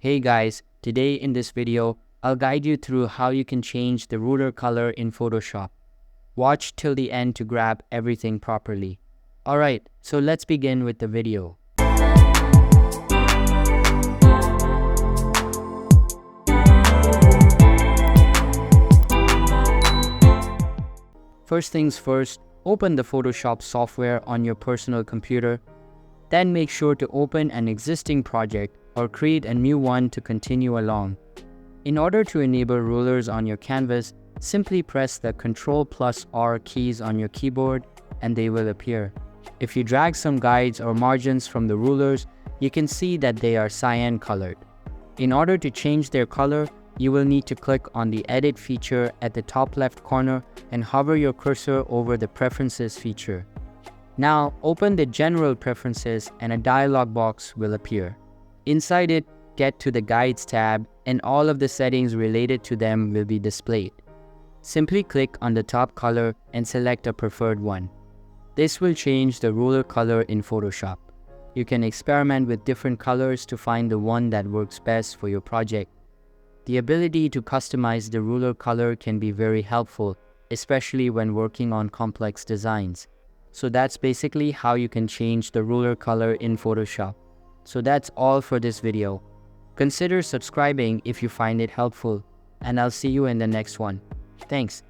Hey guys, today in this video, I'll guide you through how you can change the ruler color in Photoshop. Watch till the end to grab everything properly. Alright, so let's begin with the video. First things first, open the Photoshop software on your personal computer. Then make sure to open an existing project or create a new one to continue along. In order to enable rulers on your canvas, simply press the Ctrl+R keys on your keyboard and they will appear. If you drag some guides or margins from the rulers, you can see that they are cyan colored. In order to change their color, you will need to click on the Edit feature at the top left corner and hover your cursor over the Preferences feature. Now, open the General Preferences and a dialog box will appear. Inside it, get to the Guides tab and all of the settings related to them will be displayed. Simply click on the top color and select a preferred one. This will change the ruler color in Photoshop. You can experiment with different colors to find the one that works best for your project. The ability to customize the ruler color can be very helpful, especially when working on complex designs. So that's basically how you can change the ruler color in Photoshop. So that's all for this video. Consider subscribing if you find it helpful, and I'll see you in the next one. Thanks.